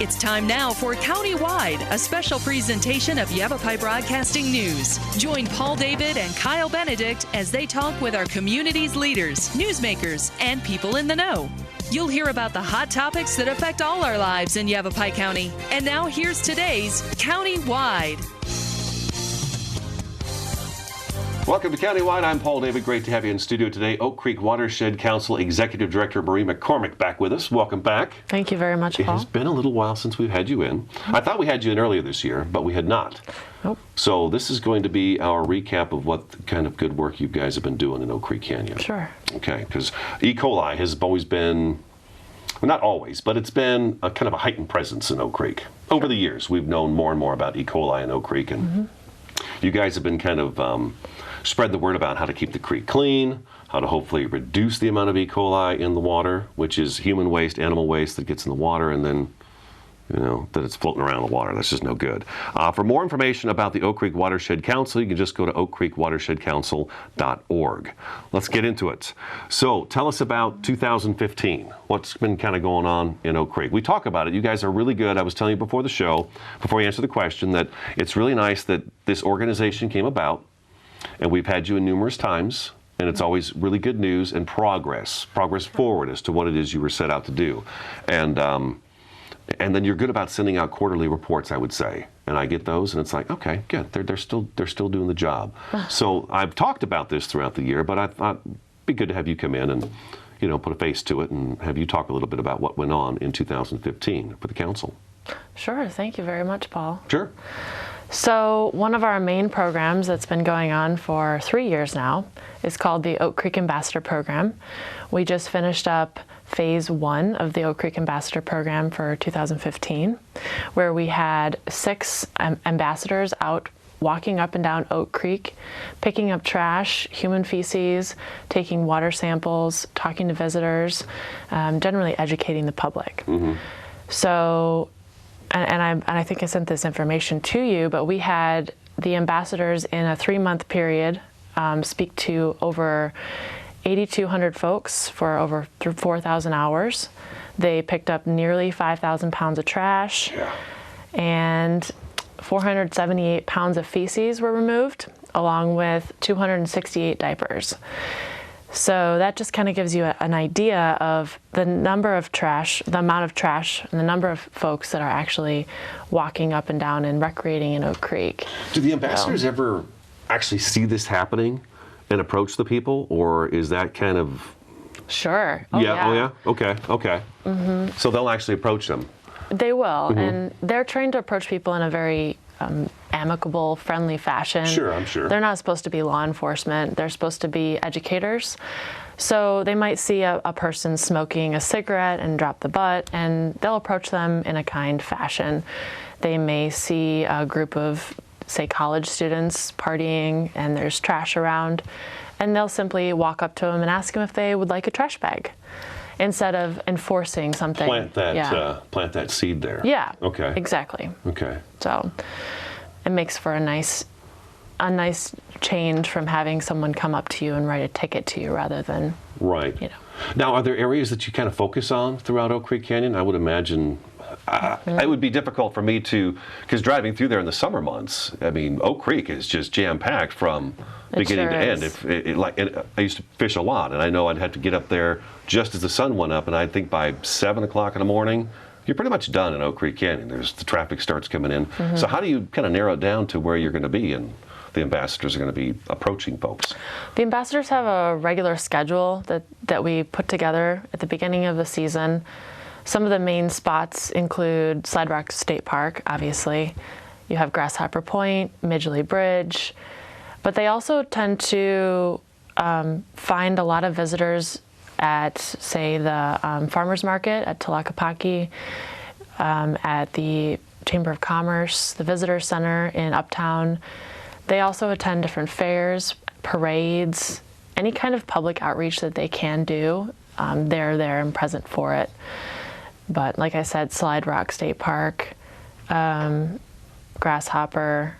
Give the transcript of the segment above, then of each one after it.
It's time now for Countywide, a special presentation of Yavapai Broadcasting News. Join Paul David and Kyle Benedict as they talk with our community's leaders, newsmakers, and people in the know. You'll hear about the hot topics that affect all our lives in Yavapai County. And now here's today's Countywide. Welcome to Countywide. I'm Paul David. Great to have you in studio today. Oak Creek Watershed Council Executive Director Marie McCormick back with us. Welcome back. Thank you very much, Paul. It has been a little while since we've had you in. I thought we had you in earlier this year, but we had not. Nope. So this is going to be our recap of what kind of good work you guys have been doing in Oak Creek Canyon. Sure. Okay, because E. coli has always been, well, not always, but it's been a kind of a heightened presence in Oak Creek. Over the years, we've known more and more about E. coli in Oak Creek, and you guys have been kind of spread the word about how to keep the creek clean, how to hopefully reduce the amount of E. coli in the water, which is human waste, animal waste that gets in the water, and then, you know, that it's floating around in the water. That's just no good. For more information about the Oak Creek Watershed Council, you can just go to oakcreekwatershedcouncil.org. Let's get into it. So tell us about 2015. What's been kind of going on in Oak Creek? We talk about it. You guys are really good. I was telling you before the show, before you answer the question, that it's really nice that this organization came about, and we've had you in numerous times, and it's always really good news and progress forward as to what it is you were set out to do. And then you're good about sending out quarterly reports, I would say. And I get those, and it's like, okay, good. They're still doing the job. So I've talked about this throughout the year, but I thought it'd be good to have you come in and, you know, put a face to it and have you talk a little bit about what went on in 2015 for the council. Sure. Thank you very much, Paul. Sure. So one of our main programs that's been going on for 3 years now is called the Oak Creek Ambassador Program. We just finished up phase 1 of the Oak Creek Ambassador Program for 2015, where we had 6 ambassadors out walking up and down Oak Creek, picking up trash, human feces, taking water samples, talking to visitors, generally educating the public. So, and I think I sent this information to you, but we had the ambassadors in a 3-month period speak to over 8,200 folks for over 4,000 hours. They picked up nearly 5,000 pounds of trash, and 478 pounds of feces were removed, along with 268 diapers. So that just kind of gives you an idea of the number of trash, the amount of trash, and the number of folks that are actually walking up and down and recreating in Oak Creek. Do the ambassadors ever actually see this happening and approach the people, or is that kind of... Sure. Oh yeah? Okay. So they'll actually approach them. They will, and they're trained to approach people in a very amicable, friendly fashion. Sure, I'm sure. They're not supposed to be law enforcement. They're supposed to be educators. So they might see a person smoking a cigarette and drop the butt, and they'll approach them in a kind fashion. They may see a group of, say, college students partying and there's trash around, and they'll simply walk up to them and ask them if they would like a trash bag, instead of enforcing something. Plant that seed there. Yeah. Okay. Exactly. Okay. So it makes for a nice change from having someone come up to you and write a ticket to you rather than, right. You know. Now, are there areas that you kind of focus on throughout Oak Creek Canyon? I would imagine it would be difficult for me to, because driving through there in the summer months, I mean, Oak Creek is just jam-packed from beginning to end. I used to fish a lot, and I know I'd have to get up there just as the sun went up, and I think by 7 o'clock in the morning, you're pretty much done in Oak Creek Canyon. The traffic starts coming in. So how do you kind of narrow it down to where you're going to be and the ambassadors are going to be approaching folks? The ambassadors have a regular schedule that we put together at the beginning of the season. Some of the main spots include Slide Rock State Park, obviously. You have Grasshopper Point, Midgley Bridge, but they also tend to find a lot of visitors at, say, the Farmers Market at Tlaquepaque, at the Chamber of Commerce, the Visitor Center in Uptown. They also attend different fairs, parades, any kind of public outreach that they can do. They're there and present for it. But like I said, Slide Rock State Park, Grasshopper,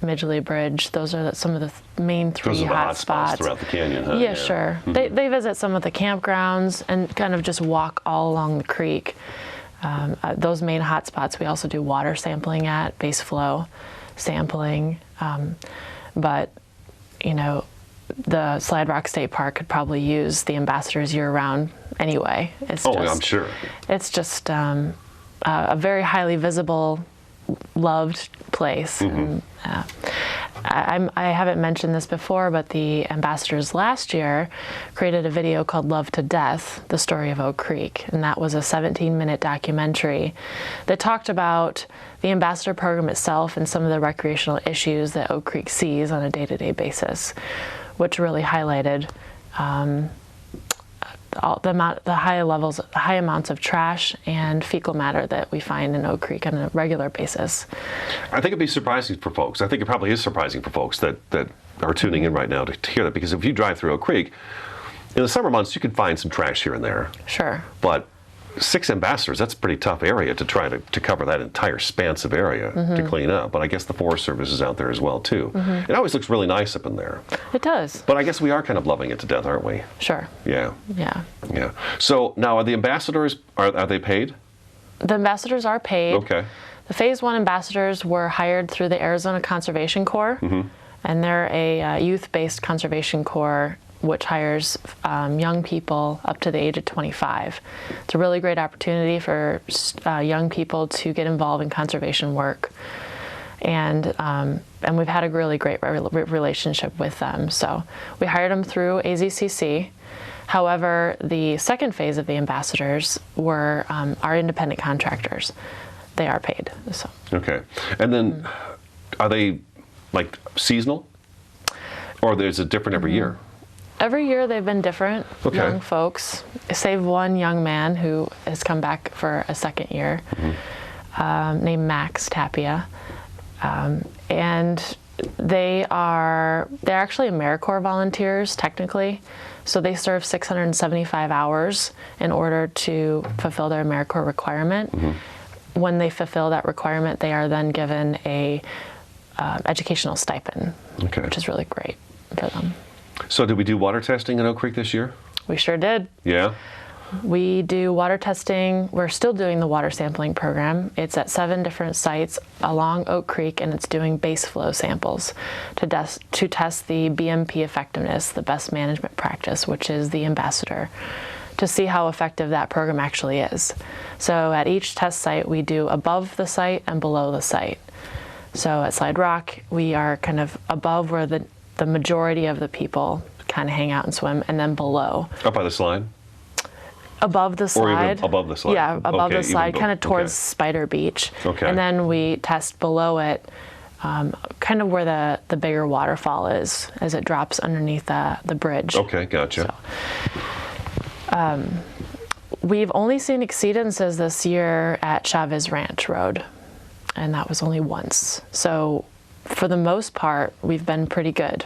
Midgley Bridge, those are some of the main 3 hot spots throughout the canyon, huh? Yeah, sure. They visit some of the campgrounds and kind of just walk all along the creek. Those main hotspots we also do water sampling at, base flow sampling. But, you know, the Slide Rock State Park could probably use the ambassadors year-round anyway. I'm sure. It's just a very highly visible, loved place. Mm-hmm. And, I haven't mentioned this before, but the ambassadors last year created a video called Love to Death, the story of Oak Creek. And that was a 17-minute documentary that talked about the ambassador program itself and some of the recreational issues that Oak Creek sees on a day-to-day basis, which really highlighted the high amounts of trash and fecal matter that we find in Oak Creek on a regular basis. I think it'd be surprising for folks. I think it probably is surprising for folks that are tuning in right now to hear that, because if you drive through Oak Creek, in the summer months you can find some trash here and there. Sure. But 6 ambassadors, that's a pretty tough area to try to cover that entire expansive area to clean up. But I guess the Forest Service is out there as well, too. It always looks really nice up in there. It does. But I guess we are kind of loving it to death, aren't we? Sure. Yeah. Yeah. Yeah. So now, are the ambassadors, are they paid? The ambassadors are paid. Okay. The Phase 1 ambassadors were hired through the Arizona Conservation Corps, and they're a youth-based conservation corps which hires young people up to the age of 25. It's a really great opportunity for young people to get involved in conservation work, and we've had a really great relationship with them. So we hired them through AZCC. However, the second phase of the ambassadors were our independent contractors. They are paid. So. Okay. And then are they like seasonal, or is it different every year? Every year they've been different. Okay. Young folks, save one young man who has come back for a second year, named Max Tapia, and they're actually AmeriCorps volunteers technically, so they serve 675 hours in order to fulfill their AmeriCorps requirement. When they fulfill that requirement, they are then given a educational stipend, which is really great for them. So did we do water testing in Oak Creek this year? We sure did. Yeah? We do water testing. We're still doing the water sampling program. It's at 7 different sites along Oak Creek, and it's doing base flow samples to test the BMP effectiveness, the best management practice, which is the ambassador, to see how effective that program actually is. So at each test site, we do above the site and below the site. So at Slide Rock, we are kind of above where the majority of the people kind of hang out and swim, and then below. Up by the slide? Above the slide. Or even above the slide? Yeah, above the slide, kind of towards okay. Spider Beach. Okay. And then we test below it, kind of where the bigger waterfall is, as it drops underneath the bridge. Okay, gotcha. So, we've only seen exceedances this year at Chavez Ranch Road, and that was only once. So for the most part, we've been pretty good.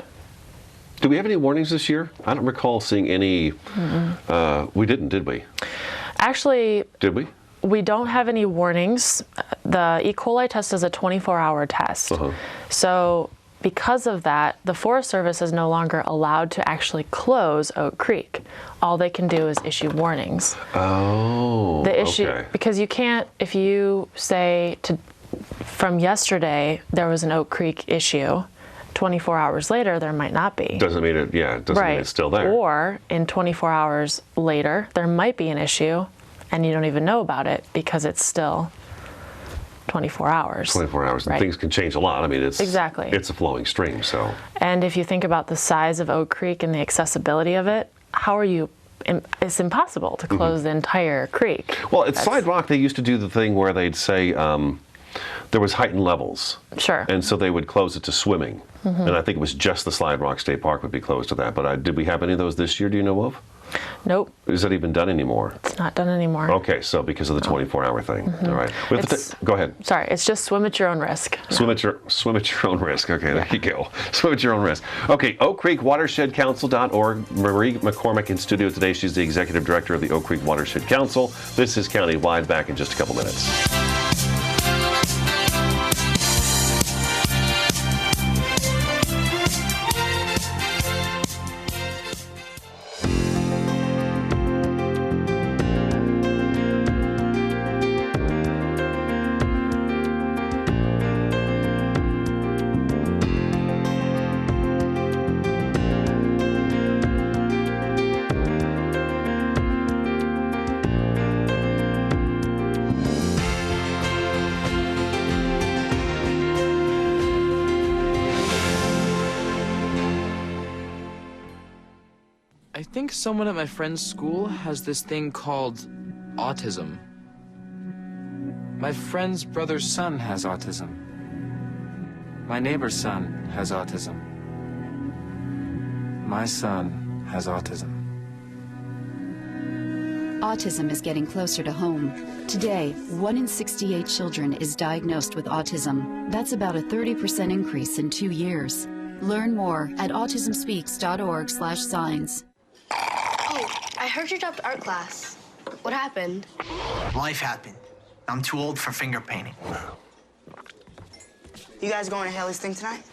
Do we have any warnings this year? I don't recall seeing any. We didn't, did we? Actually, did we? We don't have any warnings. The E. coli test is a 24-hour test. So because of that, the Forest Service is no longer allowed to actually close Oak Creek. All they can do is issue warnings. Oh, the issue, okay. Because you can't, if you say from yesterday there was an Oak Creek issue, 24 hours later there might not be. Doesn't mean it, yeah, it doesn't mean it's still there. Or in 24 hours later there might be an issue and you don't even know about it because it's still 24 hours. 24 hours, and things can change a lot. I mean, it's a flowing stream, so. And if you think about the size of Oak Creek and the accessibility of it, how are you? It's impossible to close the entire creek. Well, at Slide Rock, they used to do the thing where they'd say there was heightened levels. Sure. And so they would close it to swimming. And I think it was just the Slide Rock State Park would be closed to that. But did we have any of those this year, do you know of? Nope. Is that even done anymore? It's not done anymore. Okay, so because of the 24-hour thing. All right. Go ahead. Sorry, it's just swim at your own risk. Swim at your own risk. Okay, there you go. Swim at your own risk. Okay, Oak Creek Watershed Council.org. Marie McCormick in studio today. She's the executive director of the Oak Creek Watershed Council. This is Countywide. Back in just a couple minutes. think someone at my friend's school has this thing called autism. My friend's brother's son has autism. My neighbor's son has autism. My son has autism. Autism is getting closer to home. Today, 1 in 68 children is diagnosed with autism. That's about a 30% increase in 2 years. Learn more at autismspeaks.org/signs. Oh, I heard you dropped art class. What happened? Life happened. I'm too old for finger painting. You guys going to Haley's thing tonight?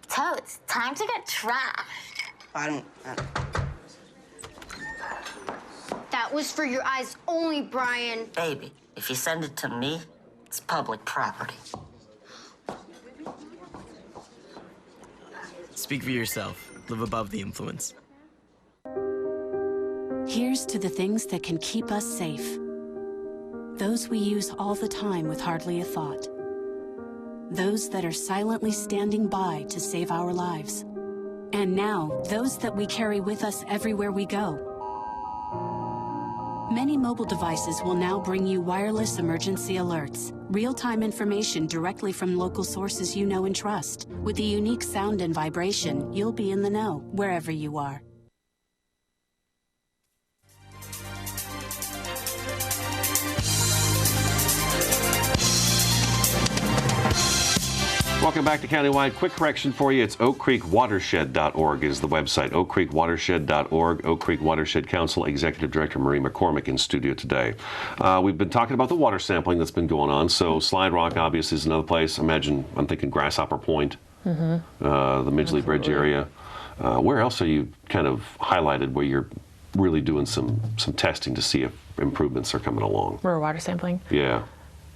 Totes, time to get trashed. I don't. That was for your eyes only, Brian. Baby, if you send it to me, it's public property. Speak for yourself. Live above the influence. Here's to the things that can keep us safe. Those we use all the time with hardly a thought. Those that are silently standing by to save our lives. And now, those that we carry with us everywhere we go. Many mobile devices will now bring you wireless emergency alerts, real-time information directly from local sources you know and trust. With the unique sound and vibration, you'll be in the know, wherever you are. Welcome back to Countywide. Quick correction for you. It's oakcreekwatershed.org is the website. oakcreekwatershed.org. Oak Creek Watershed Council Executive Director Marie McCormick in studio today. We've been talking about the water sampling that's been going on. So Slide Rock obviously is another place. Imagine, I'm thinking Grasshopper Point, the Midgley Bridge area. Where else are you kind of highlighted where you're really doing some testing to see if improvements are coming along? We're water sampling. Yeah.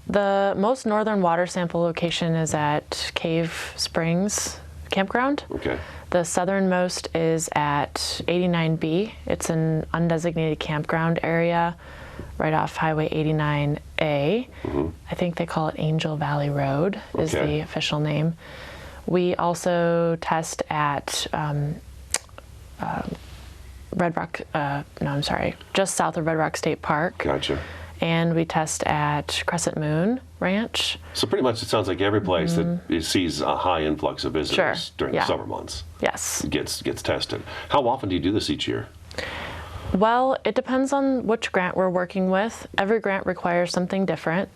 The most northern water sample location is at Cave Springs Campground. Okay. The southernmost is at 89B. It's an undesignated campground area right off Highway 89A. I think they call it Angel Valley Road is the official name. We also test at Red Rock, just south of Red Rock State Park. Gotcha. And we test at Crescent Moon Ranch. So pretty much it sounds like every place that it sees a high influx of visitors during the summer months gets tested. How often do you do this each year? Well, it depends on which grant we're working with. Every grant requires something different.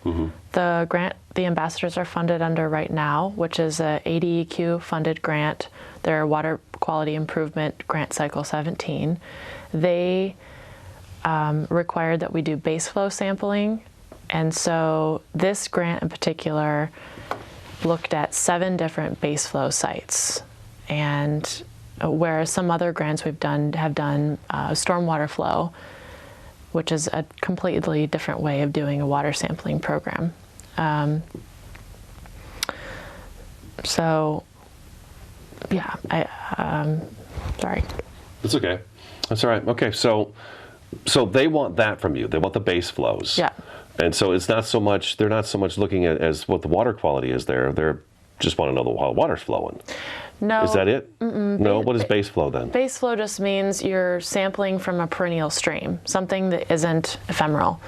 The grant the ambassadors are funded under right now, which is a ADEQ funded grant, their Water Quality Improvement Grant Cycle 17, they required that we do base flow sampling. And so this grant in particular looked at 7 different base flow sites. And whereas some other grants have done stormwater flow, which is a completely different way of doing a water sampling program. So, yeah, sorry. That's okay. That's all right. Okay, so they want that from you. They want the base flows. Yeah. And so it's not so much, they're not so much looking at as what the water quality is there. They're just want to know how the water's flowing. No. Is that it? No? What is base flow then? Base flow just means you're sampling from a perennial stream, something that isn't ephemeral.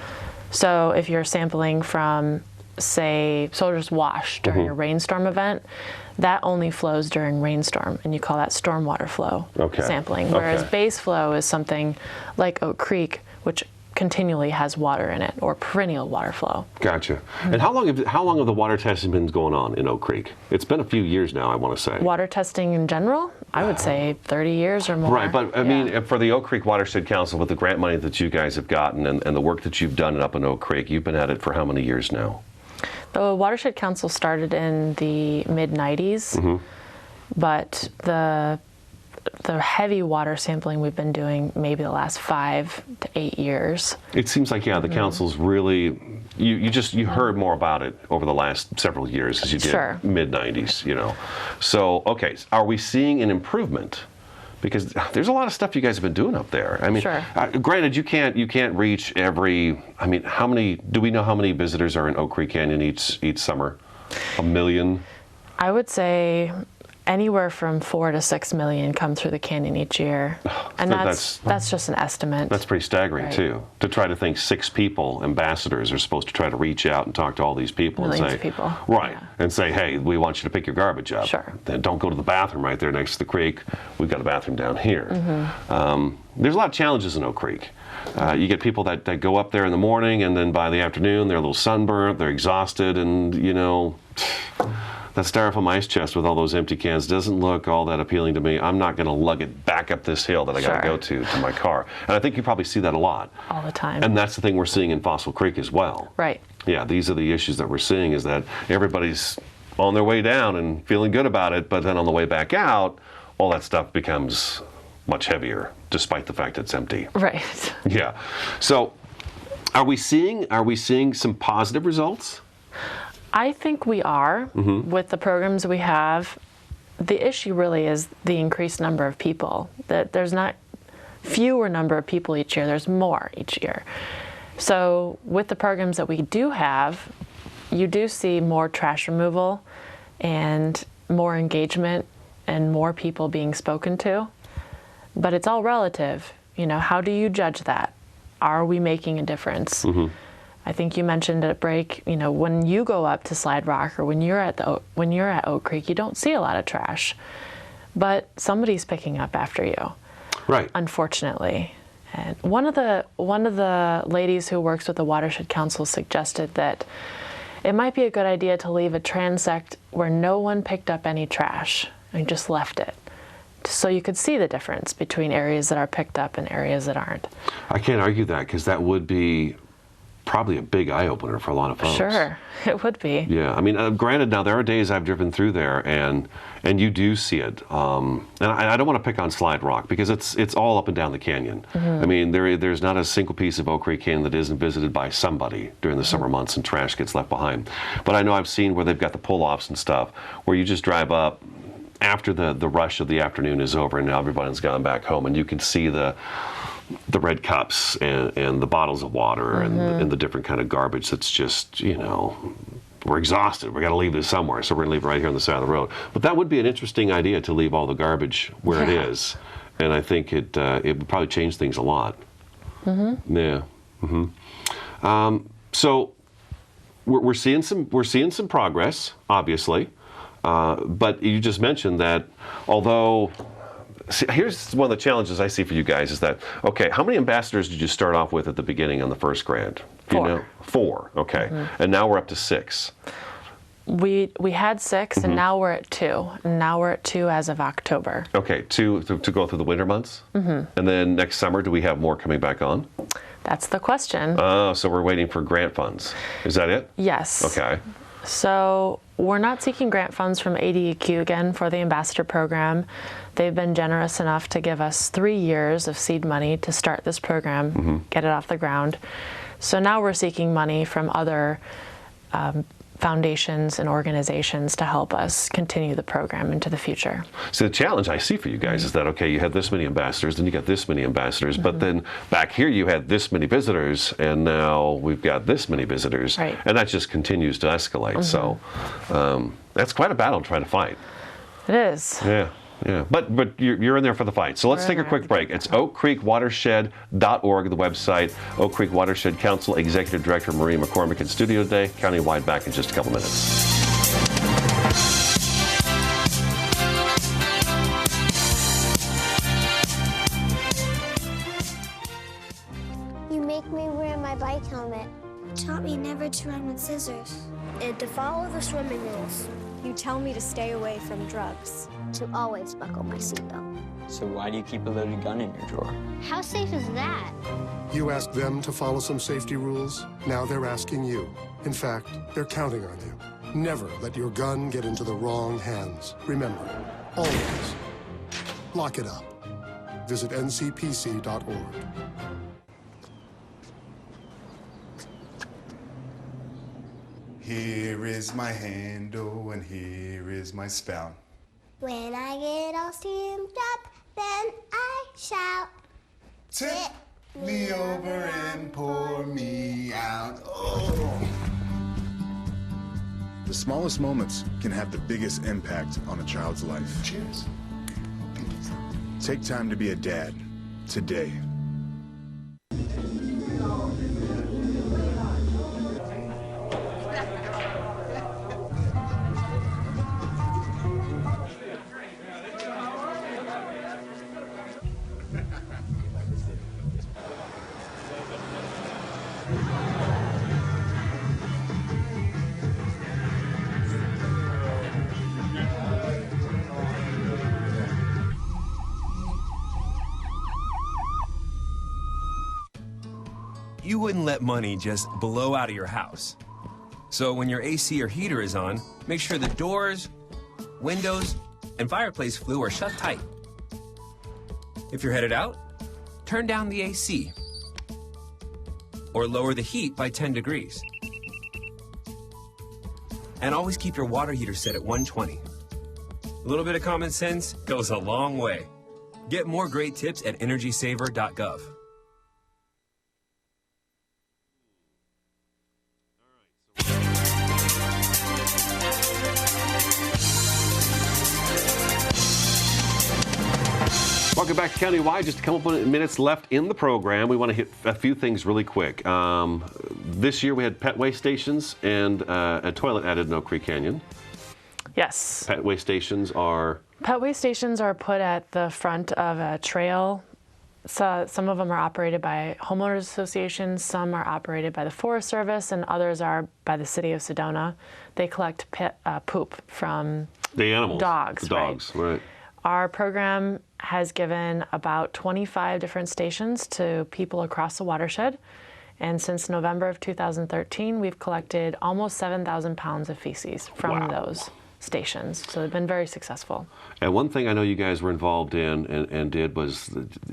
So if you're sampling from, say, Soldier's Wash during a rainstorm event, that only flows during rainstorm, and you call that stormwater flow sampling. Whereas base flow is something like Oak Creek, which continually has water in it, or perennial water flow. Gotcha. And how long have the water testing been going on in Oak Creek? It's been a few years now, I want to say. Water testing in general, I would say 30 years or more. Right, but I mean, for the Oak Creek Watershed Council, with the grant money that you guys have gotten and the work that you've done up in Oak Creek, you've been at it for how many years now? The Watershed Council started in the mid-90s, but the heavy water sampling we've been doing maybe the last 5 to 8 years. It seems like, the council's really, you heard more about it over the last several years as you did mid-90s, So, okay, are we seeing an improvement? Because there's a lot of stuff you guys have been doing up there. I mean, granted, you can't reach every, do we know how many visitors are in Oak Creek Canyon each summer? 1 million? I would say anywhere from 4 to 6 million come through the canyon each year, and that's just an estimate. That's pretty staggering too. To try to think 6 people, ambassadors, are supposed to try to reach out and talk to all these people Millions and say, of people. right, and say, hey, we want you to pick your garbage up. Sure. Then don't go to the bathroom right there next to the creek. We've got a bathroom down here. There's a lot of challenges in Oak Creek. You get people that go up there in the morning, and then by the afternoon they're a little sunburnt, they're exhausted, and you know, that styrofoam ice chest with all those empty cans doesn't look all that appealing to me. I'm not going to lug it back up this hill that I got to go to my car. And I think you probably see that a lot. All the time. And that's the thing we're seeing in Fossil Creek as well. Right. Yeah, these are the issues that we're seeing, is that everybody's on their way down and feeling good about it, but then on the way back out, all that stuff becomes much heavier, despite the fact it's empty. Right. Yeah. So are we seeing some positive results? I think we are with the programs we have. The issue really is the increased number of people. That there's not fewer number of people each year, there's more each year. So with the programs that we do have, you do see more trash removal and more engagement and more people being spoken to. But it's all relative. You know, how do you judge that? Are we making a difference? I think you mentioned at break, you know, when you go up to Slide Rock or when you're at Oak Creek, you don't see a lot of trash, but somebody's picking up after you. Right. Unfortunately. And one of the ladies who works with the Watershed Council suggested that it might be a good idea to leave a transect where no one picked up any trash and just left it, so you could see the difference between areas that are picked up and areas that aren't. I can't argue that, because that would be probably a big eye-opener for a lot of folks. Sure, it would be. Yeah, I mean, granted, now there are days I've driven through there, and you do see it. And I don't want to pick on Slide Rock, because it's all up and down the canyon. I mean, there's not a single piece of Oak Creek Canyon that isn't visited by somebody during the summer months, and trash gets left behind. But I know I've seen where they've got the pull-offs and stuff, where you just drive up after the rush of the afternoon is over, and now everybody's gone back home, and you can see the red cups and the bottles of water and the different kind of garbage that's just, you know, we're exhausted. We got to leave this somewhere, so we're going to leave it right here on the side of the road. But that would be an interesting idea, to leave all the garbage where it is, and I think it would probably change things a lot. Yeah. So we're seeing some progress, obviously, but you just mentioned that although. See, here's one of the challenges I see for you guys, is that, okay, how many ambassadors did you start off with at the beginning on the first grant? Do you know? 4, okay. And now we're up to 6. We had 6, and now we're at 2. And now we're at 2 as of October. Okay, 2 to go through the winter months? And then next summer, do we have more coming back on? That's the question. Oh, so we're waiting for grant funds. Is that it? Yes. Okay. So we're not seeking grant funds from ADEQ again for the ambassador program. They've been generous enough to give us 3 years of seed money to start this program, get it off the ground. So now we're seeking money from other foundations and organizations to help us continue the program into the future. So the challenge I see for you guys is that, okay, you had this many ambassadors, then you got this many ambassadors, but then back here you had this many visitors, and now we've got this many visitors, and that just continues to escalate. So that's quite a battle to try to fight. It is. Yeah. Yeah, but you're in there for the fight. So let's take a quick break. It's oakcreekwatershed.org, the website. Oak Creek Watershed Council Executive Director Marie McCormick in studio today. Countywide back in just a couple minutes. You make me wear my bike helmet. You taught me never to run with scissors. And to follow the swimming rules. You tell me to stay away from drugs. To always buckle my seatbelt. So why do you keep a loaded gun in your drawer? How safe is that? You asked them to follow some safety rules. Now they're asking you. In fact, they're counting on you. Never let your gun get into the wrong hands. Remember, always lock it up. Visit ncpc.org. Here is my handle and here is my spout. When I get all steamed up, then I shout. Tip me over and pour me out. Oh. The smallest moments can have the biggest impact on a child's life. Cheers. Take time to be a dad today. You wouldn't let money just blow out of your house. So when your AC or heater is on, make sure the doors, windows, and fireplace flue are shut tight. If you're headed out, turn down the AC or lower the heat by 10 degrees. And always keep your water heater set at 120. A little bit of common sense goes a long way. Get more great tips at energysaver.gov. Welcome back to Countywide. Just a couple of minutes left in the program. We want to hit a few things really quick. This year we had pet waste stations and a toilet added in Oak Creek Canyon. Yes. Pet waste stations are? Pet waste stations are put at the front of a trail. So some of them are operated by homeowners associations, some are operated by the Forest Service, and others are by the city of Sedona. They collect poop from the animals, dogs. The dogs, right. Our program has given about 25 different stations to people across the watershed. And since November of 2013, we've collected almost 7,000 pounds of feces from those stations. So they've been very successful. And one thing I know you guys were involved in and did was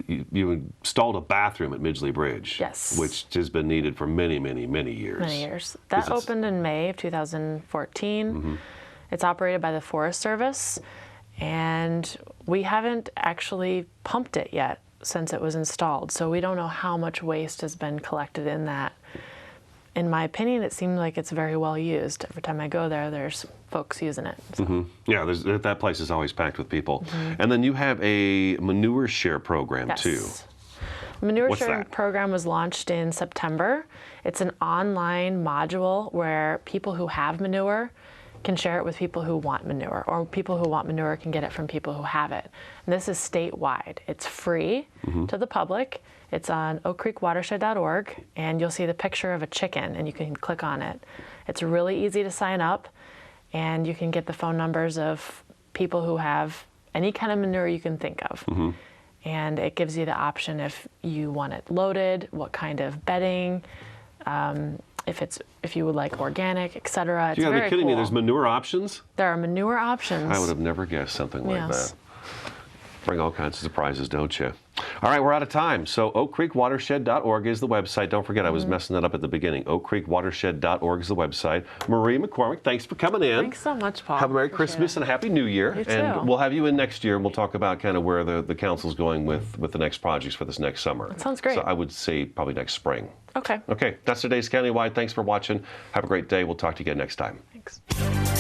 you installed a bathroom at Midgley Bridge. Yes. Which has been needed for many, many, many years. Many years. That opened in May of 2014. Mm-hmm. It's operated by the Forest Service. And we haven't actually pumped it yet since it was installed. So we don't know how much waste has been collected in that. In my opinion, it seems like it's very well used. Every time I go there, there's folks using it. So. Mm-hmm. Yeah, that place is always packed with people. Mm-hmm. And then you have a manure share program too. The manure sharing program was launched in September. It's an online module where people who have manure can share it with people who want manure, or people who want manure can get it from people who have it. And this is statewide. It's free to the public. It's on oakcreekwatershed.org, and you'll see the picture of a chicken, and you can click on it. It's really easy to sign up, and you can get the phone numbers of people who have any kind of manure you can think of. Mm-hmm. And it gives you the option if you want it loaded, what kind of bedding, if you would like organic, etc. You gotta be kidding me, there's manure options? There are manure options. I would have never guessed something like that. Bring all kinds of surprises, don't you? All right, we're out of time. So oakcreekwatershed.org is the website. Don't forget, I was messing that up at the beginning. oakcreekwatershed.org is the website. Marie McCormick, thanks for coming in. Thanks so much, Paul. Have a Merry Christmas and a Happy New Year. You too. And we'll have you in next year, and we'll talk about kind of where the council's going with the next projects for this next summer. That sounds great. So I would say probably next spring. Okay. Okay, that's today's Countywide. Thanks for watching. Have a great day. We'll talk to you again next time. Thanks.